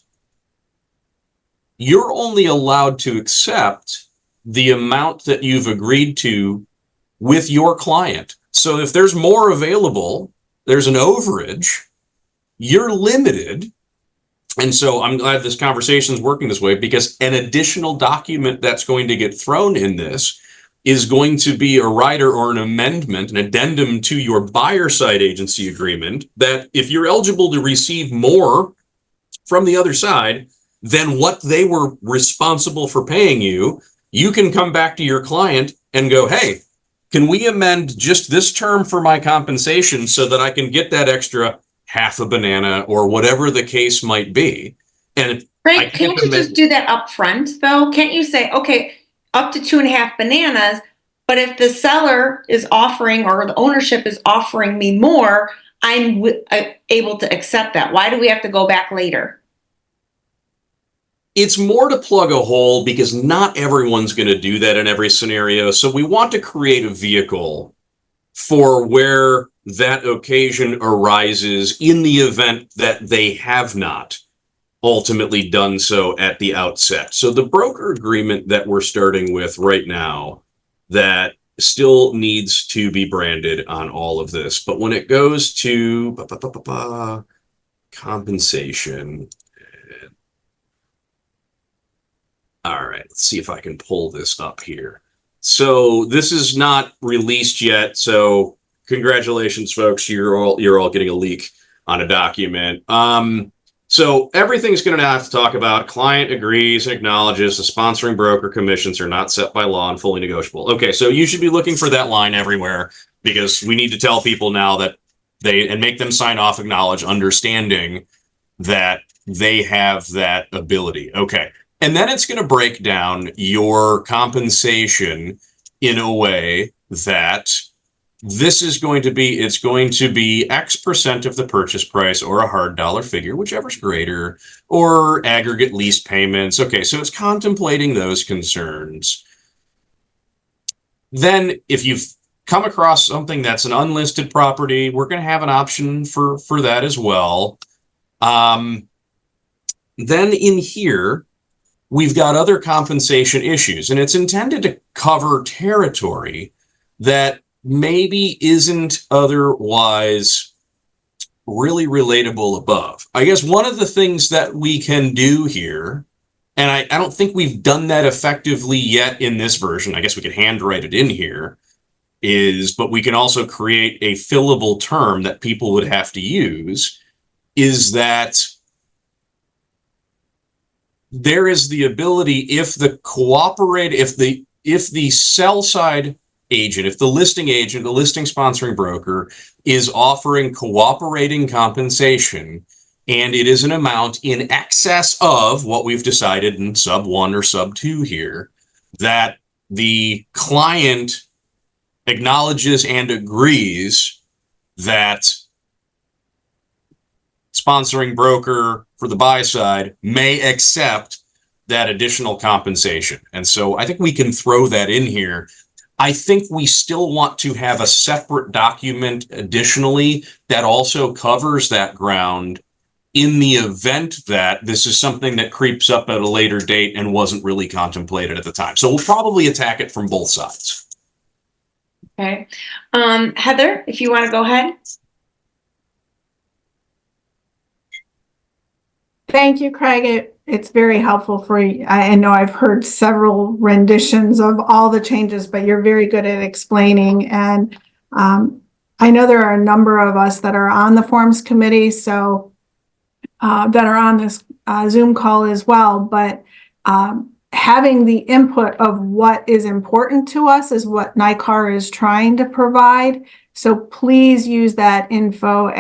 S2: You're only allowed to accept the amount that you've agreed to with your client. So if there's more available, there's an overage, you're limited. And so I'm glad this conversation is working this way, because an additional document that's going to get thrown in this is going to be a rider or an amendment, an addendum to your buyer side agency agreement, that if you're eligible to receive more from the other side than what they were responsible for paying you, you can come back to your client and go, hey, can we amend just this term for my compensation so that I can get that extra half a banana or whatever the case might be? And
S1: Frank, can't you just do that up front, though? Can't you say, okay, up to 2.5 bananas, but if the seller is offering or the ownership is offering me more, I'm able to accept that. Why do we have to go back later?
S2: It's more to plug a hole, because not everyone's going to do that in every scenario. So we want to create a vehicle for where that occasion arises in the event that they have not ultimately done so at the outset. So the broker agreement that we're starting with right now, that still needs to be branded on all of this. But when it goes to compensation, all right, let's see if I can pull this up here. So this is not released yet. So congratulations, folks. You're all getting a leak on a document. So everything's going to have to talk about client agrees and acknowledges the sponsoring broker commissions are not set by law and fully negotiable. Okay, so you should be looking for that line everywhere, because we need to tell people now that and make them sign off, acknowledge, understanding that they have that ability. Okay. And then it's going to break down your compensation in a way that this is going to be, it's going to be X% of the purchase price, or a hard dollar figure, whichever's greater, or aggregate lease payments. Okay, so it's contemplating those concerns. Then if you've come across something that's an unlisted property, we're going to have an option for that as well. Then in here, we've got other compensation issues, and it's intended to cover territory that maybe isn't otherwise really relatable above. I guess one of the things that we can do here, and I don't think we've done that effectively yet in this version, I guess we could handwrite it in here, but we can also create a fillable term that people would have to use, is that there is the ability, if the sell side agent, if the listing agent, the listing sponsoring broker is offering cooperating compensation, and it is an amount in excess of what we've decided in sub 1 or sub 2 here, that the client acknowledges and agrees that sponsoring broker for the buy side may accept that additional compensation. And so I think we can throw that in here. I think we still want to have a separate document additionally that also covers that ground in the event that this is something that creeps up at a later date and wasn't really contemplated at the time. So we'll probably attack it from both sides.
S1: Okay. Heather, if you want to go ahead.
S7: Thank you, Craig. It's very helpful for you. I know I've heard several renditions of all the changes, but you're very good at explaining. And I know there are a number of us that are on the forms committee, so that are on this Zoom call as well. But having the input of what is important to us is what NICAR is trying to provide. So please use that info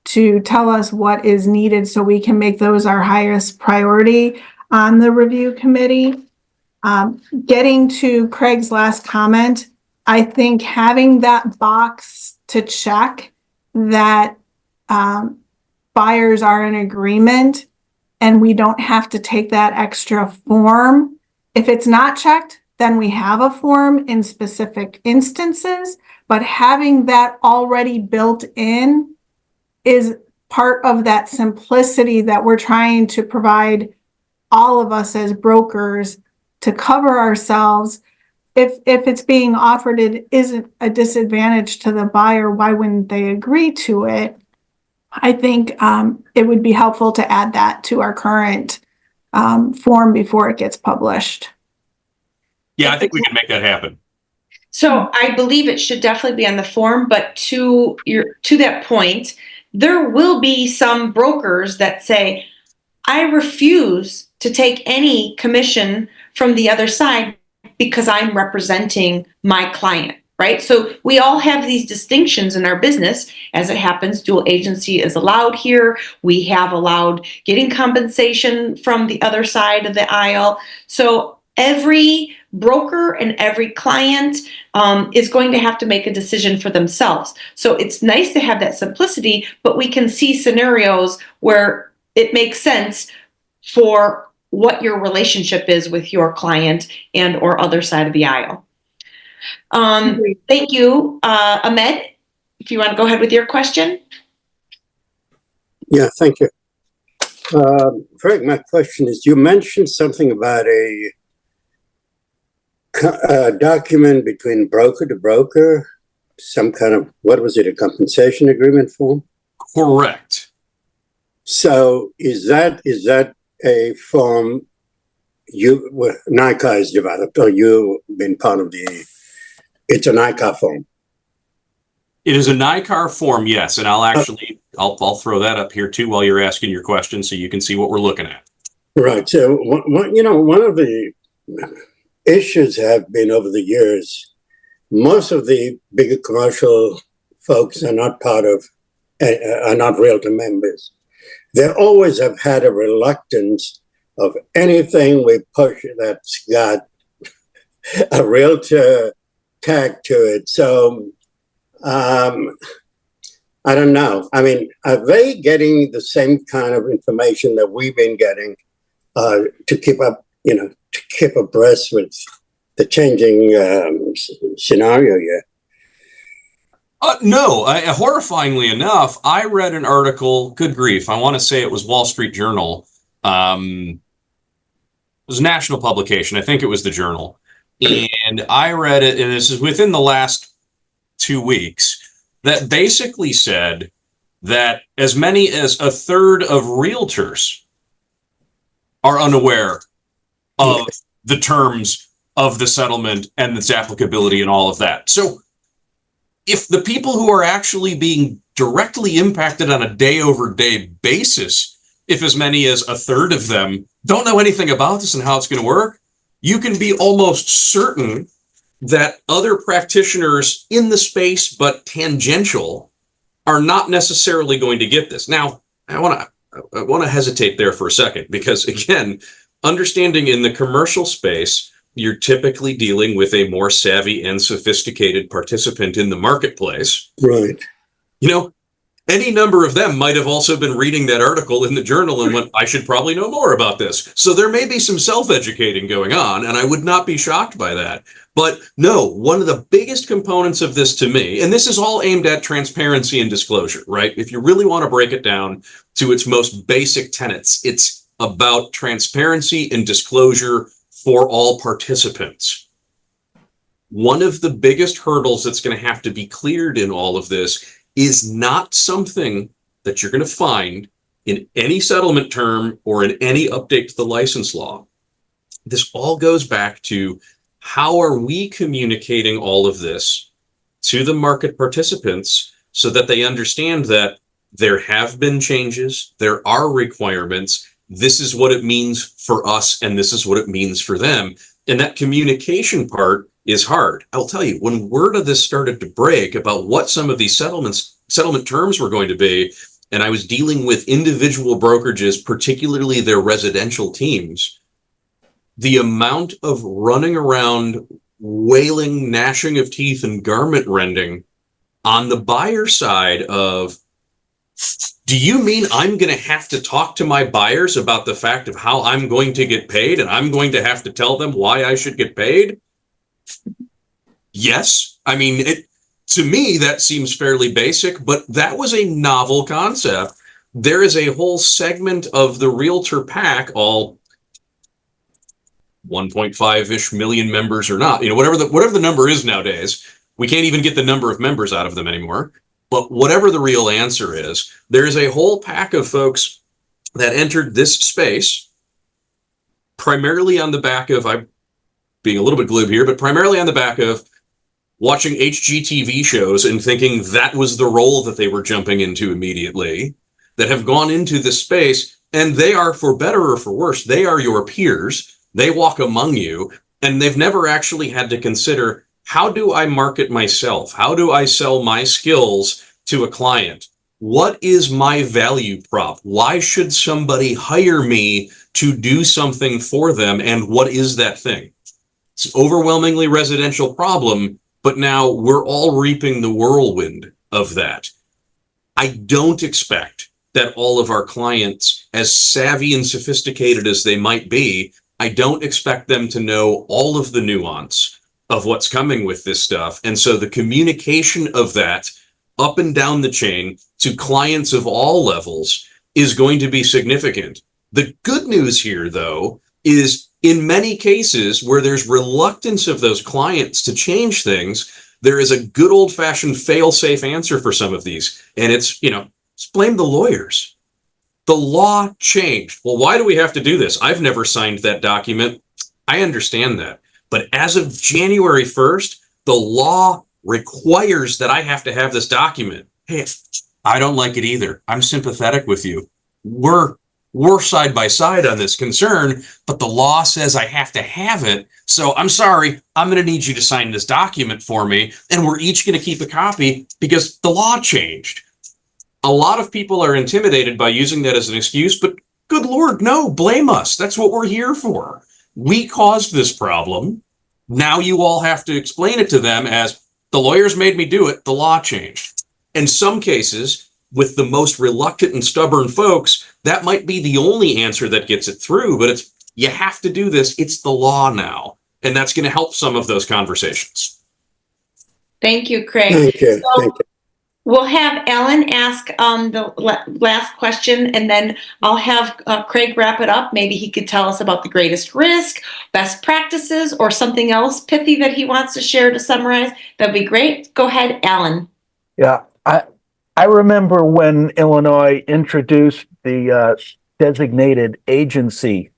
S7: to tell us what is needed so we can make those our highest priority on the review committee. Getting to Craig's last comment, I think having that box to check that buyers are in agreement and we don't have to take that extra form. If it's not checked, then we have a form in specific instances, but having that already built in is part of that simplicity that we're trying to provide all of us as brokers to cover ourselves. If it's being offered, it isn't a disadvantage to the buyer. Why wouldn't they agree to it? I think it would be helpful to add that to our current form before it gets published.
S2: Yeah, I think we can make that happen.
S1: So I believe it should definitely be on the form, but to that point, there will be some brokers that say, I refuse to take any commission from the other side because I'm representing my client, right? So we all have these distinctions in our business. As it happens, dual agency is allowed here. We have allowed getting compensation from the other side of the aisle. So every broker and every client is going to have to make a decision for themselves. So it's nice to have that simplicity, but we can see scenarios where it makes sense for what your relationship is with your client and or other side of the aisle. Thank you. Ahmed, if you want to go ahead with your question.
S8: Yeah, thank you. Craig, my question is, you mentioned something about a document between broker to broker, some kind of, what was it, a compensation agreement form?
S2: Correct.
S8: So is that a form NICAR has developed, or you've been part of it's a NICAR form?
S2: It is a NICAR form, yes, and I'll throw that up here too while you're asking your question, so you can see what we're looking at.
S8: Right. So one of the issues have been over the years, most of the bigger commercial folks are not are not realtor members. They always have had a reluctance of anything we push that's got a realtor tag to it. So I don't know. I mean, are they getting the same kind of information that we've been getting to keep up, to keep abreast with the changing scenario here?
S2: No, horrifyingly enough, I read an article, good grief, I want to say it was Wall Street Journal. It was a national publication. I think it was the Journal. And I read it, and this is within the last 2 weeks, that basically said that as many as a third of realtors are unaware of the terms of the settlement and its applicability and all of that. So if the people who are actually being directly impacted on a day-over-day basis, if as many as a third of them don't know anything about this and how it's going to work, you can be almost certain that other practitioners in the space but tangential are not necessarily going to get this. Now, I want to hesitate there for a second, because again, understanding in the commercial space, you're typically dealing with a more savvy and sophisticated participant in the marketplace.
S8: Right.
S2: Any number of them might have also been reading that article in the Journal and went, I should probably know more about this. So there may be some self-educating going on, and I would not be shocked by that. But no, one of the biggest components of this to me, and this is all aimed at transparency and disclosure, right? If you really want to break it down to its most basic tenets, it's about transparency and disclosure for all participants. One of the biggest hurdles that's going to have to be cleared in all of this is not something that you're going to find in any settlement term or in any update to the license law. This all goes back to how are we communicating all of this to the market participants so that they understand that there have been changes, there are requirements, this is what it means for us, and this is what it means for them. And that communication part is hard. I'll tell you, when word of this started to break about what some of these settlement terms were going to be, and I was dealing with individual brokerages, particularly their residential teams, the amount of running around, wailing, gnashing of teeth, and garment rending on the buyer side of, do you mean I'm going to have to talk to my buyers about the fact of how I'm going to get paid, and I'm going to have to tell them why I should get paid? Yes. I mean, to me, that seems fairly basic, but that was a novel concept. There is a whole segment of the realtor pack, all 1.5-ish million members or not, whatever the number is nowadays. We can't even get the number of members out of them anymore. But whatever the real answer is, there is a whole pack of folks that entered this space primarily on the back of, I'm being a little bit glib here, but primarily on the back of watching HGTV shows and thinking that was the role that they were jumping into immediately, that have gone into this space, and they are, for better or for worse, they are your peers. They walk among you, and they've never actually had to consider, how do I market myself? How do I sell my skills to a client? What is my value prop? Why should somebody hire me to do something for them? And what is that thing? It's an overwhelmingly residential problem, but now we're all reaping the whirlwind of that. I don't expect that all of our clients, as savvy and sophisticated as they might be, I don't expect them to know all of the nuance of what's coming with this stuff. And so the communication of that up and down the chain to clients of all levels is going to be significant. The good news here, though, is in many cases where there's reluctance of those clients to change things, there is a good old-fashioned fail-safe answer for some of these. And it's, just blame the lawyers. The law changed. Well, why do we have to do this? I've never signed that document. I understand that. But as of January 1st, the law requires that I have to have this document. Hey, I don't like it either. I'm sympathetic with you. We're side by side on this concern, but the law says I have to have it. So I'm sorry, I'm going to need you to sign this document for me. And we're each going to keep a copy because the law changed. A lot of people are intimidated by using that as an excuse, but good Lord, no, blame us. That's what we're here for. We caused this problem. Now you all have to explain it to them as, the lawyers made me do it, the law changed. In some cases, with the most reluctant and stubborn folks, that might be the only answer that gets it through, but you have to do this. It's the law now. And that's going to help some of those conversations.
S1: Thank you, Craig.
S8: Thank you. Thank you.
S1: We'll have Ellen ask the last question, and then I'll have Craig wrap it up. Maybe he could tell us about the greatest risk, best practices, or something else pithy that he wants to share to summarize. That'd be great. Go ahead, Alan.
S6: Yeah, I remember when Illinois introduced the designated agency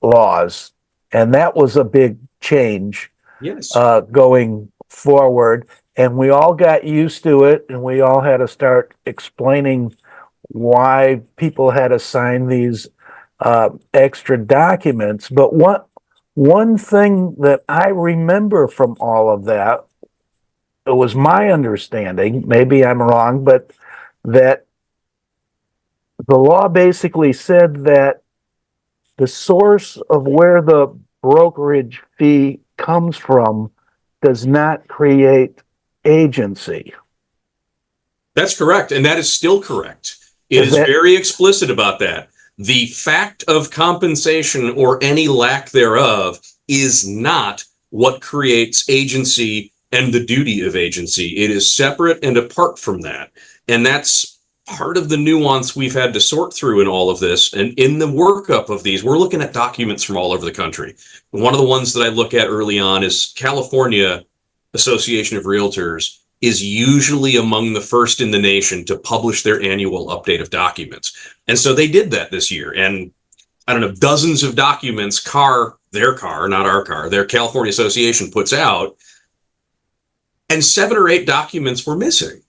S6: laws, and that was a big change.
S2: Yes.
S6: Going forward. And we all got used to it, and we all had to start explaining why people had to sign these extra documents. But one thing that I remember from all of that, it was my understanding, maybe I'm wrong, but that the law basically said that the source of where the brokerage fee comes from does not create agency.
S2: That's correct. And that is still correct. It is very explicit about that. The fact of compensation or any lack thereof is not what creates agency and the duty of agency. It is separate and apart from that. And that's part of the nuance we've had to sort through in all of this. And in the workup of these, we're looking at documents from all over the country. One of the ones that I look at early on is California Association of Realtors is usually among the first in the nation to publish their annual update of documents. And so they did that this year. And I don't know, dozens of documents their California Association puts out, and 7 or 8 documents were missing.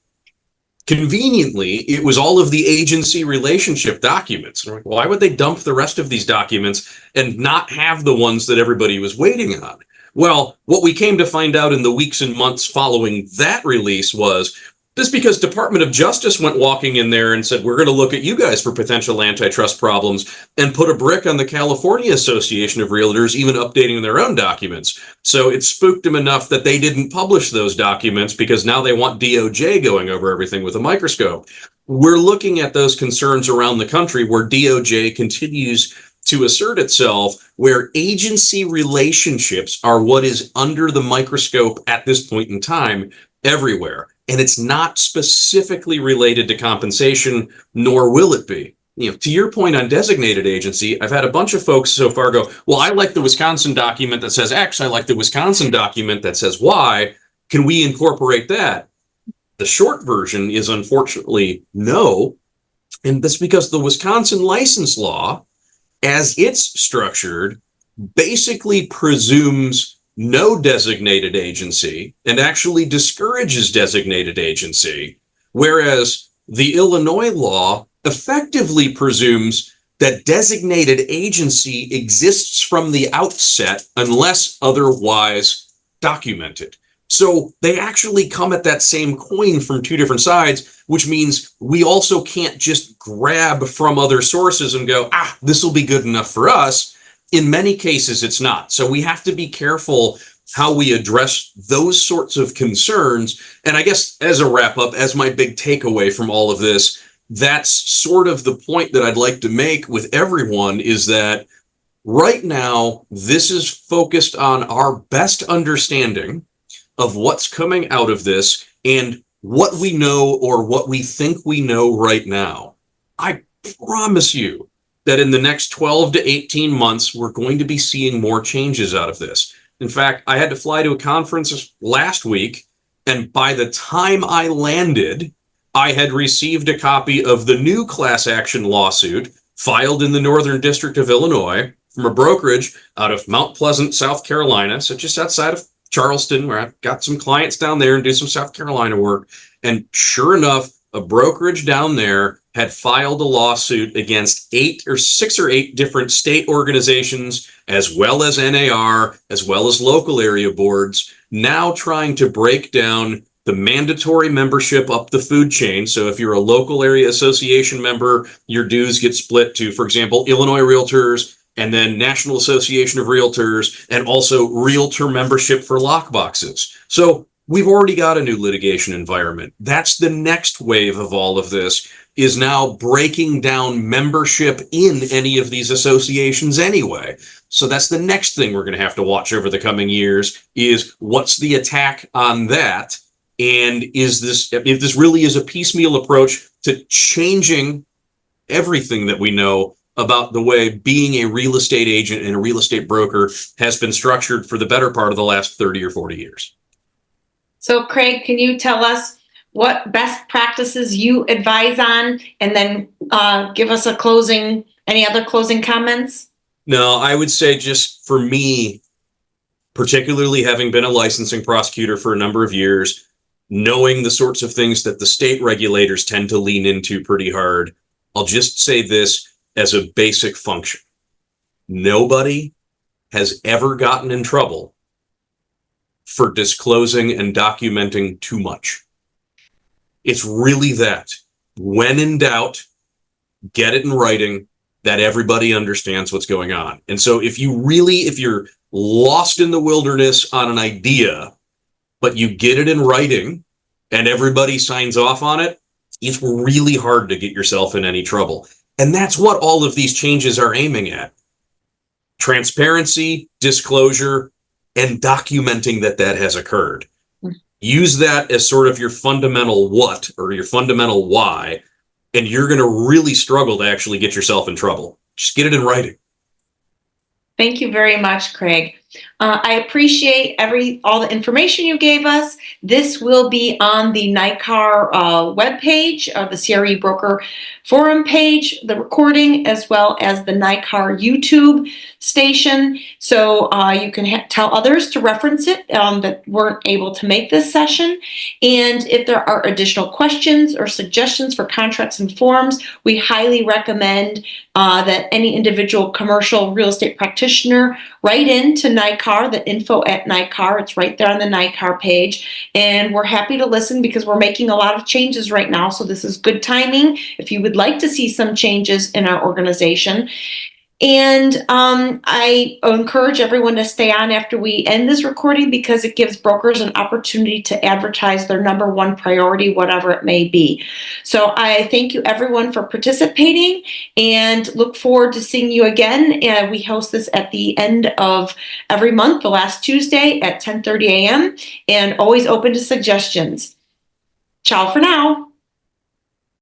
S2: Conveniently, it was all of the agency relationship documents. Like, why would they dump the rest of these documents and not have the ones that everybody was waiting on? Well, what we came to find out in the weeks and months following that release was just because Department of Justice went walking in there and said, we're going to look at you guys for potential antitrust problems, and put a brick on the California Association of Realtors, even updating their own documents. So it spooked them enough that they didn't publish those documents because now they want DOJ going over everything with a microscope. We're looking at those concerns around the country where DOJ continues to assert itself, where agency relationships are what is under the microscope at this point in time everywhere. And it's not specifically related to compensation, nor will it be. To your point on designated agency, I've had a bunch of folks so far go, well, I like the Wisconsin document that says X. I like the Wisconsin document that says Y. Can we incorporate that? The short version is unfortunately no. And that's because the Wisconsin license law, as it's structured, basically presumes no designated agency and actually discourages designated agency, whereas the Illinois law effectively presumes that designated agency exists from the outset unless otherwise documented. So they actually come at that same coin from 2 different sides, which means we also can't just grab from other sources and go, this will be good enough for us. In many cases, it's not. So we have to be careful how we address those sorts of concerns. And I guess as a wrap up, as my big takeaway from all of this, that's sort of the point that I'd like to make with everyone, is that right now, this is focused on our best understanding of what's coming out of this and what we know or what we think we know right now. I promise you that in the next 12 to 18 months, we're going to be seeing more changes out of this. In fact, I had to fly to a conference last week, and by the time I landed, I had received a copy of the new class action lawsuit filed in the Northern District of Illinois from a brokerage out of Mount Pleasant, South Carolina, so just outside of Charleston, where I've got some clients down there and do some South Carolina work. And sure enough, a brokerage down there had filed a lawsuit against 6 or 8 different state organizations, as well as NAR, as well as local area boards, now trying to break down the mandatory membership up the food chain. So if you're a local area association member, your dues get split to, for example, Illinois Realtors, and then National Association of Realtors, and also realtor membership for lockboxes. So we've already got a new litigation environment. That's the next wave of all of this, is now breaking down membership in any of these associations anyway. So that's the next thing we're going to have to watch over the coming years, is what's the attack on that? And if this really is a piecemeal approach to changing everything that we know about the way being a real estate agent and a real estate broker has been structured for the better part of the last 30 or 40 years.
S1: So Craig, can you tell us what best practices you advise on, and then give us any other closing comments?
S2: No, I would say, just for me, particularly having been a licensing prosecutor for a number of years, knowing the sorts of things that the state regulators tend to lean into pretty hard, I'll just say this as a basic function. Nobody has ever gotten in trouble for disclosing and documenting too much. It's really that. When in doubt, get it in writing, that everybody understands what's going on. And so if you're lost in the wilderness on an idea, but you get it in writing and everybody signs off on it, it's really hard to get yourself in any trouble. And that's what all of these changes are aiming at. Transparency, disclosure, and documenting that that has occurred. Use that as sort of your fundamental what or your fundamental why, and you're going to really struggle to actually get yourself in trouble. Just get it in writing.
S1: Thank you very much, Craig. I appreciate all the information you gave us. This will be on the NICAR webpage, the CRE Broker Forum page, the recording, as well as the NICAR YouTube station. So you can tell others to reference it that weren't able to make this session. And if there are additional questions or suggestions for contracts and forms, we highly recommend that any individual commercial real estate practitioner write in to NICAR, the info at NICAR. It's right there on the NICAR page. And we're happy to listen because we're making a lot of changes right now. So this is good timing if you would like to see some changes in our organization. And I encourage everyone to stay on after we end this recording because it gives brokers an opportunity to advertise their number one priority, whatever it may be. So I thank you everyone for participating and look forward to seeing you again. We host this at the end of every month, the last Tuesday at 10:30 a.m. and always open to suggestions. Ciao for now.